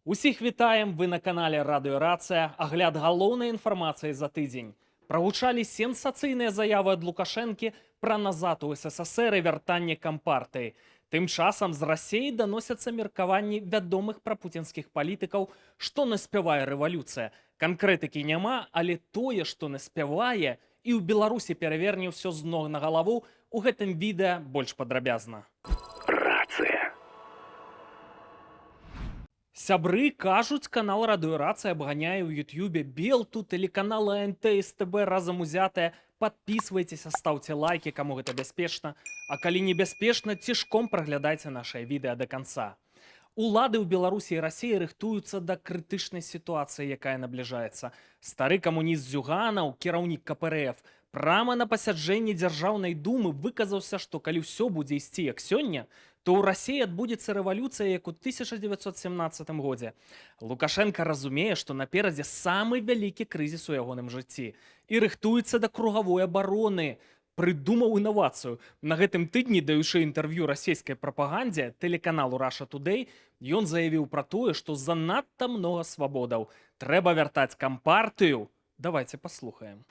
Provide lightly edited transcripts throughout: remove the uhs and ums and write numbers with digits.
Усіх вітаем, вы на канале Радыёрацыя, агляд галоўнай інфармацыі за тыдзень. Прагучалі сенсацыйныя заявы ад Лукашэнкі пра назад у СССР і вяртанне кампартыі. Тым часам з Расіі даносяцца меркаванні вядомых прапуцінскіх палітыкаў, што наспявае рэвалюцыя. Канкрэтыкі няма, але тое, што наспявае, і ў Беларусі пераверне ўсё з ног на галаву, у гэтым відэа больш падрабязна. Сябры кажуць, канал Радыёрацыя абганяе ў Ютьюбе Белту, тэлеканалы АНТ, СТБ разам узятыя. Падпісвайцеся, стаўце лайкі, каму гэта бяспечна. А калі небяспечна, цішком праглядайце нашае відэа да канца. Улады ў Беларусі і Расіі рыхтуюцца да крытычнай сітуацыі, якая набліжаецца. Стары камуніст Зюганаў, кіраўнік КПРФ, прама на пасяджэнні дзяржаўнай думы выказаўся, што калі ўсё будзе ісці як сёння, то ў Расіі адбудзецца рэвалюцыя, як у 1917 годзе. Лукашенко разумее, што наперадзе самы вялікі крызіс у ягоным жыцці і рыхтуецца да кругавой абароны. Прыдумаў інавацыю. На гэтым тыдні, даючы інтэрв'ю расійскай прапагандзе тэлеканалу Russia Today, ён заявіў пра тое, што занадта многа свабодаў. Трэба вяртаць кампартыю. Давайте паслухаем.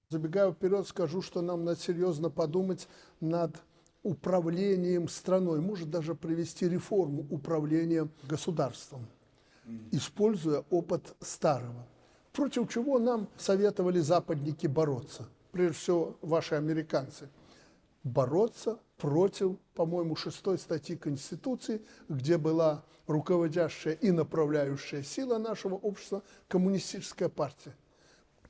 Забегая вперед, скажу, что нам надо серьезно подумать над управлением страной, может даже провести реформу управления государством, используя опыт старого. Против чего нам советовали западники бороться, прежде всего ваши американцы. Бороться против, по-моему, 6 статьи Конституции, где была руководящая и направляющая сила нашего общества коммунистическая партия.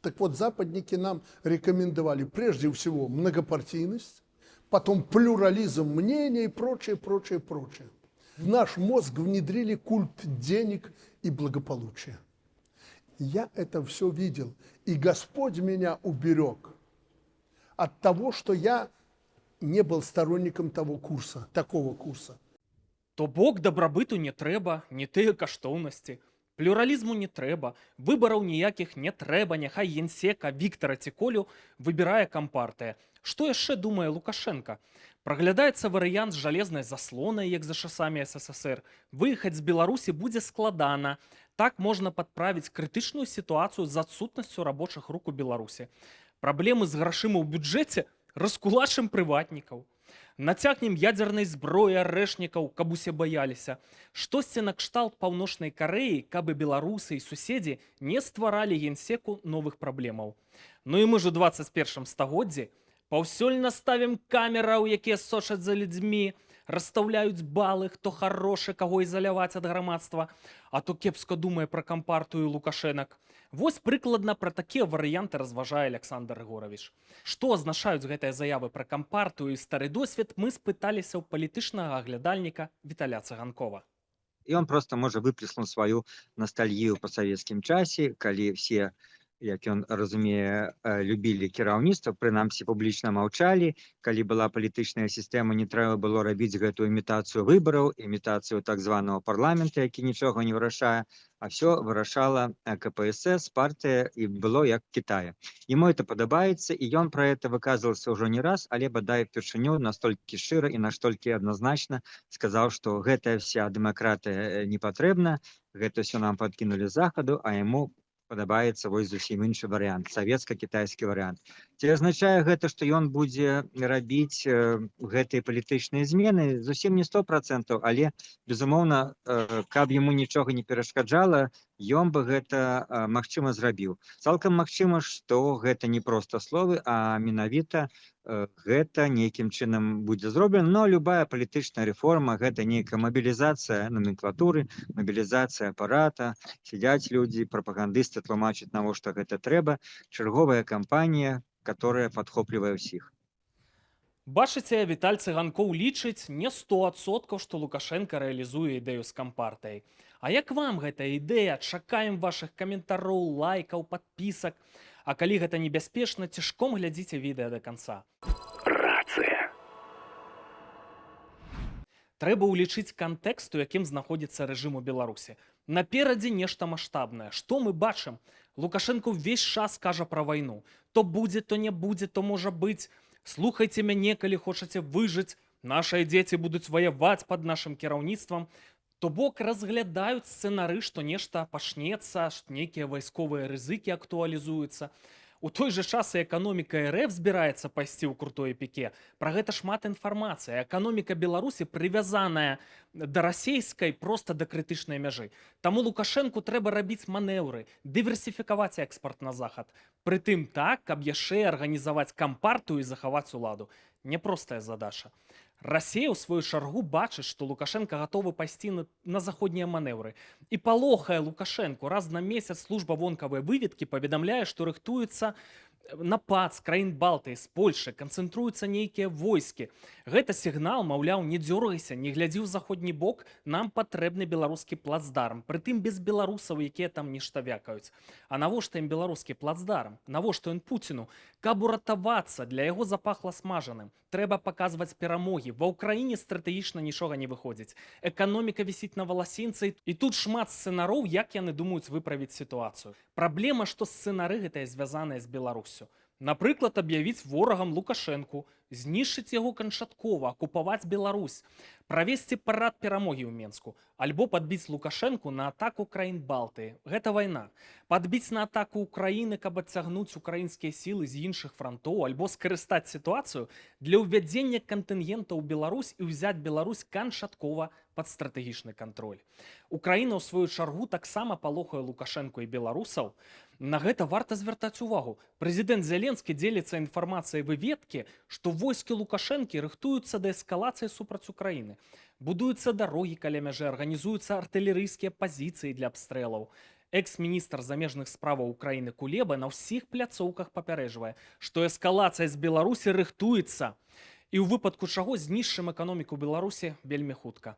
Так вот, западники нам рекомендовали прежде всего многопартийность, потом плюрализм мнений и прочее, прочее, прочее. В наш мозг внедрили культ денег и благополучия. Я это все видел, и Господь меня уберег от того, что я не был сторонником того курса, такого курса. То бок дабрабыту не трэба, не тыя каштоўнасці. Плюралізму не трэба, выбараў ніякіх не трэба, няхай генсека Віктара ці Колю выбірае кампартыя. Што яшчэ думае Лукашенко? Праглядаецца варыянт з жалезнай заслонай, як за часамі СССР. Выехаць з Беларусі будзе складана. Так можна падправіць крытычную сітуацыю з адсутнасцю рабочых рук у Беларусі. Праблемы з грашыма ў бюджэце раскулачым прыватнікаў. Нацягнем ядзернай зброі арэшнікаў, каб усе баяліся. Штосьці накшталт Паўночнай Карэі, каб і беларусы і суседзі не стваралі генсеку новых праблемаў. Ну і мы ж у 21 стагоддзі паўсюль наставім камераў, якія сочаць за людзьмі, расстаўляюць балы, хто харошы, каго ізаляваць ад грамадства, а то кепска думае пра кампартыю Лукашэнак. Вось прыкладна пра такія варыянты разважае Александр Егорович. Што азначаюць гэтыя заявы пра кампартыю і стары досвед, мы спыталіся ў палітычнага аглядальніка Віталя Цыганкова. Ён проста можа выплеснуць сваю настальгію па савецкім часе, калі все, як ён разумее, любілі кіраўніцтва, прынамсі публічна маўчалі, калі была палітычная сістэма, не трэба было рабіць гэтую імітацыю выбараў, імітацыю так званага парламента, які нічога не вырашае, а все вырашала КПСС, партыя, і было як Китае. Яму это падабаецца, і ён пра это выказваўся ўжо не раз, але бадай упершыню настолькі шчыра і настолькі адназначна сказаў, што гэтая вся дэмакратыя не патрэбна, гэта все нам падкінулі з захаду, а яму падабаецца вось зусім іншы варыянт, савецка-кітайскі варыянт. Ці азначае гэта, што ён будзе рабіць гэтыя палітычныя змены? Зусім не 100%, але, безумоўна, каб яму нічога не перашкаджала, ён бы гэта, магчыма, зрабіў. Цалкам магчыма, што гэта не проста словы, а менавіта гэта нейкім чынам будзе зроблена, но любая палітычная рэформа – гэта нейкая мабілізацыя номенклатуры, мабілізацыя апарата, сядзяць людзі, прапагандысты тлумачаць, навошта гэта трэба, чарговая кампанія, которая падхоплівае ўсіх. Бачыце, Віталь Цыганкоў лічыць не 100%, што Лукашенко рэалізуе ідэю з кампартыяй. А як вам гэтая ідэя? Чакаем вашых каментароў, лайкаў, падпісак. А калі гэта небяспечна, цішком глядзіце відэа да канца. Трэба ўлічыць кантэкст, у якім знаходзіцца рэжым у Беларусі. Наперадзе нешта маштабнае. Што мы бачым? Лукашенко ўвесь час кажа пра вайну. То будзе, то не будзе, то можа быць. Слухайце мяне, калі хочаце выжыць. Нашыя дзеці будуць ваяваць пад нашым кіраўніцтвам. То бок разглядаюць сцэнары, што нешта пачнецца, што нейкія вайсковыя рызыкі актуалізуюцца. У той жа час і эканоміка РФ збіраецца пайсці ў крутое піке. Пра гэта шмат інфармацыі. Эканоміка Беларусі прывязаная да расейскай проста да крытычнай мяжы. Таму Лукашэнку трэба рабіць манеўры, дыверсіфікаваць экспарт на захад. Прытым так, каб яшчэ арганізаваць кампартыю і захаваць уладу. Няпростая задача. Расія, у сваю чаргу, бачыць, што Лукашенко гатовы пайсці на заходнія манеўры. І палохае Лукашэнку. Раз на месяц служба вонкавай выведкі паведамляе, што рыхтуецца напад з краін Балтыі, з Польшы, канцэнтруюцца нейкія войскі. Гэта сігнал, маўляў, не дзёргайся, не глядзі ў заходні бок, нам патрэбны беларускі плацдарм, прытым без беларусаў, якія там нешта вякаюць. А навошта ім беларускі плацдарм? Навошта ён Пуціну? Каб уратавацца, для яго запахла смажаным. Трэба паказваць перамогі. Ва ўкраіне стратэгічна нічога не выходзіць. Эканоміка вісіць на валасінцы, і тут шмат сцэнароў, як яны думаюць выправіць сітуацыю. Праблема, што сцэнары гэтыя звязаныя з Беларуссю. Напрыклад, аб'явіць ворагам Лукашэнку, знішчыць яго канчаткова, акупаваць Беларусь, правесці парад перамогі ў Менску, альбо падбіць Лукашэнку на атаку краін Балтыі. Гэта вайна. Падбіць на атаку Украіны, каб адцягнуць украінскія сілы з іншых франтоў, альбо скарыстаць сітуацыю для ўвядзення кантынгента ў Беларусь і ўзяць Беларусь канчаткова пад стратэгічны кантроль. Украіна, ў сваю чаргу, таксама палохае Лукашэнку і беларусаў. На гэта варта звяртаць увагу. Прэзідэнт Зеленскі дзеліцца інфармацыяй выведкі, што войскі Лукашэнкі рыхтуюцца да эскалацыі супраць Украіны. Будуюцца дарогі каля мяжы, арганізуюцца артылерыйскія пазіцыі для абстрэлаў. Экс-міністр замежных справаў Украіны Кулеба на ўсіх пляцоўках папярэджвае, што эскалацыя з Беларусі рыхтуецца. І ў выпадку чаго знішчым эканоміку Беларусі вельмі хутка.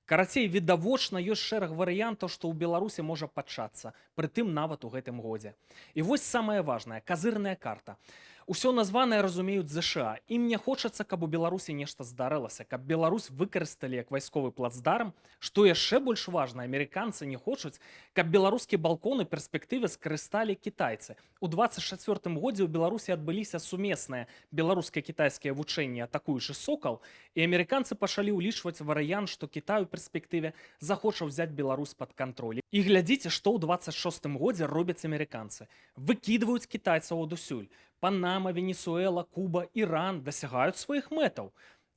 Карацей, відавочна, ёсць шэраг варыянтаў, што ў Беларусі можа пачацца, прытым нават у гэтым годзе. І вось самае важнае, казырная карта. Усё названае разумеюць ЗША. Ім не хочацца, каб у Беларусі нешта здарылася, каб Беларусь выкарысталі як вайсковы плацдарм. Што яшчэ больш важна, амерыканцы не хочуць, каб беларускі балкон у перспектыве скарысталі кітайцы. У 24 годзе ў Беларусі адбыліся сумесныя беларуска-кітайскія вучэнні «Атакуючы сокал», і амерыканцы пачалі ўлічваць варыянт, што Кітай у перспектыве захоча ўзяць Беларусь пад кантроль. І глядзіце, што ў 26 годзе робяць амерыканцы. Выкідваюць кітайцаў адусюль. Панама, Венесуэла, Куба, Іран дасягаюць сваіх мэтаў.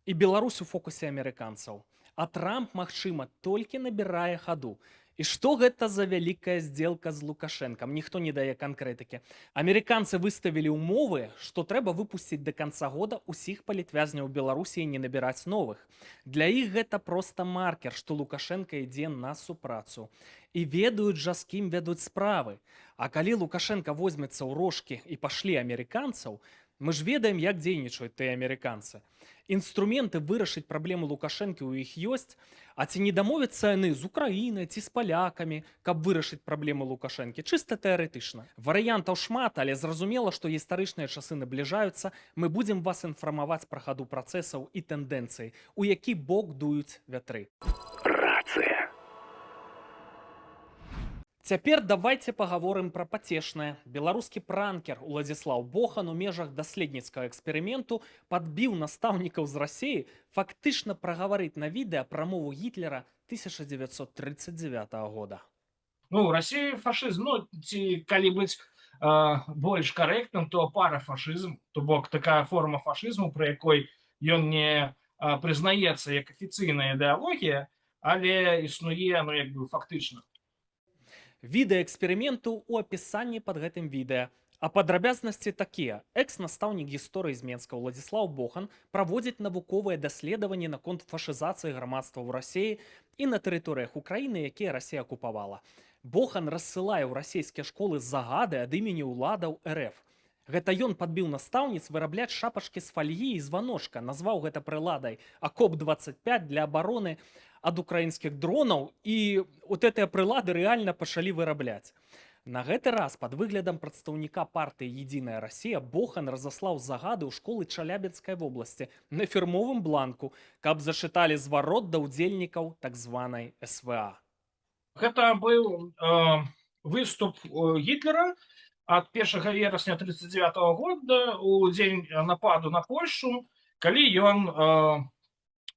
І Беларусь у фокусе амерыканцаў. А Трамп, магчыма, толькі набірае хаду. І што гэта за вялікая здзелка з Лукашэнкам? Ніхто не дае канкрэтыкі. Амерыканцы выставілі ўмовы, што трэба выпусціць да канца года ўсіх палітвязняў Беларусі і не набіраць новых. Для іх гэта проста маркер, што Лукашэнка ідзе на супрацу. І ведаюць жа, з кім вядуць справы. А калі Лукашенко возьмецца ў рожкі і пашлі амерыканцаў, мы ж ведаем, як дзейнічаюць тыя амерыканцы. Інструменты вырашыць праблемы Лукашэнкі ў іх ёсць, а ці не дамовяцца яны з Украінай ці з палякамі, каб вырашыць праблемы Лукашэнкі? Чыста тэарэтычна. Варыянтаў шмат, але зразумела, што гістарычныя часы набліжаюцца. Мы будзем вас інфармаваць пра хаду працэсаў і тэндэнцыі, у які бок дуюць вятры. Рацыя. Цяпер давайце пагаворым пра пацешнае. Беларускі пранкер Уладзіслаў Бохан у межах даследніцкага эксперыменту падбіў настаўнікаў з Расіі фактычна прагаварыць на відэа прамову Гітлера 1939 года. Ну, Расія фашызм, ну, ці калі быць больш карэктным, то парафашызм, то бок такая форма фашызму, пры якой ён не прызнаецца як афіцыйная ідэалогія, але існуе, ну, як бы фактычна. Відэа эксперыменту ў апісанні пад гэтым відэа. А падрабязнасці такія. Экс-настаўнік гісторыі з Менска Уладзіслаў Бохан праводзіць навуковыя даследаванні наконт фашызацыі грамадства ў Расіі і на тэрыторыях Украіны, якія Расія акупавала. Бохан рассылае ў расійскія школы загады ад імені ўладаў РФ. Гэта ён падбіў настаўніц вырабляць шапачкі з фальгі і званочка, назваў гэта прыладай «Акоп-25» для абароны ад украінскіх дронаў, і вот гэтыя прылады рэальна пачалі вырабляць. На гэты раз пад выглядам прадстаўніка партыі «Единая Россия» Бохан разаслаў загады ў школы Чалябінскай вобласці на фірмовым бланку, каб зачыталі зварот да ўдзельнікаў так званай СВА. Гэта быў выступ Гітлера ад 1 верасня 1939 года у дзень нападу на Польшу, калі ён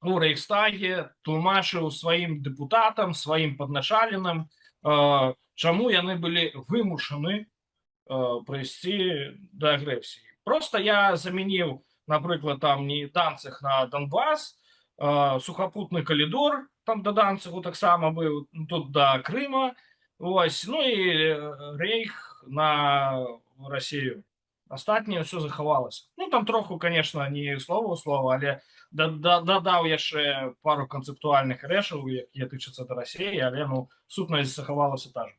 у Рэйхстаге тлумачыў сваім дэпутатам, сваім падначаленым, чаму яны былі вымушаны прыйсці да агрэсіі. Просто я замяніў, напрыклад, там не Данцыг на Донбас, сухапутны калідор там да Данцыгу таксама быў, тут да Крыма, ось, ну і рэйх на Расію. Астатняе ўсё захавалася. Ну там троху, конечно, не слова ў слова, але дадаў яшчэ пару канцэптуальных рэчаў, якія тычацца да Расіі, але ну сутнасць захавалася та же.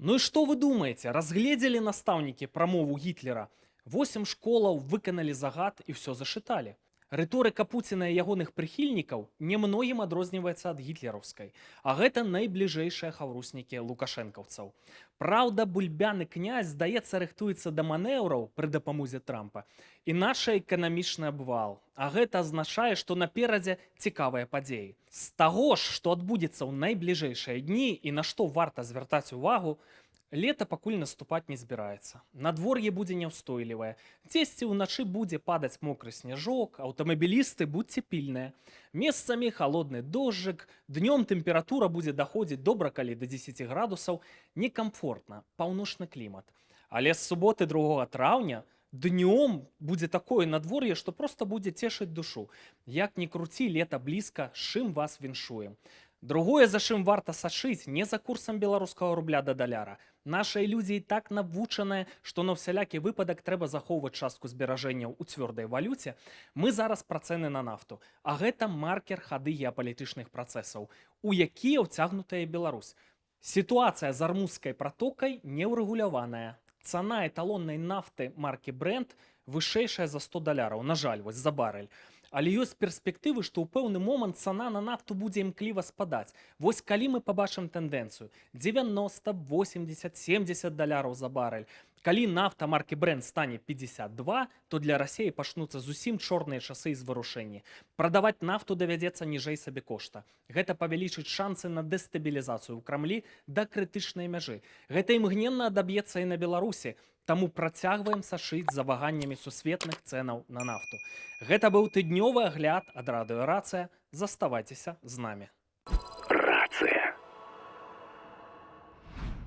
Ну і што вы думаеце, разгледзелі настаўнікі прамову Гітлера? 8 школаў выканалі загад і ўсё зашыталі. Рыторыка Пуціна і ягоных прыхільнікаў немногім адрозніваецца ад гітлераўскай, а гэта найбліжэйшыя хаўруснікі лукашэнкаўцаў. Праўда, бульбяны князь, здаецца, рыхтуецца да манеўраў пры дапамозе Трампа. І наш эканамічны абвал. А гэта азначае, што наперадзе цікавыя падзеі. З таго ж, што адбудзецца ў найбліжэйшыя дні і на што варта звяртаць увагу, лета пакуль наступаць не збіраецца. Надвор'е будзе няўстойлівае. Дзесьці ўначы будзе падаць мокры сняжок, аўтамабілісты будьце пільныя. Месцамі халодны дожджык, днём тэмпература будзе даходзіць добра калі да 10 градусаў, некамфортна, паўночны клімат. Але з суботы 2 траўня днём будзе такое надвор'е, што проста будзе цешыць душу. Як ні круці, лета блізка, з чым вас віншуем. Другое, за чым варта сачыць, не за курсам беларускага рубля да даляра. Нашыя людзі і так навучаныя, што на ўсялякі выпадак трэба захоўваць частку зберажэнняў у цвёрдай валюце. Мы зараз пра цэны на нафту, а гэта маркер хады геапалітычных працэсаў, у якія ўцягнутая Беларусь. Сітуацыя з армузскай пратокай неўрэгуляваная. Цана эталоннай нафты маркі Brent вышэйшая за $100, на жаль, вось за барэль. Але ёсць перспектывы, што ў пэўны момант цана на нафту будзе імкліва спадаць. Вось калі мы пабачым тэндэнцыю 90, 80, $70 за барэль. Калі нафта маркі Brent стане 52, то для Расіі пачнуцца зусім чорныя часы і зварушэнні. Прадаваць нафту давядзецца ніжэй сабекошта. Гэта павялічыць шансы на дэстабілізацыю ў Крамлі да крытычнай мяжы. Гэта імгненна адаб'ецца і на Беларусі, таму працягваем сачыць за ваганнямі сусветных цэнаў на нафту. Гэта быў тыднёвы агляд ад радыё Рацыя. Заставайцеся з намі.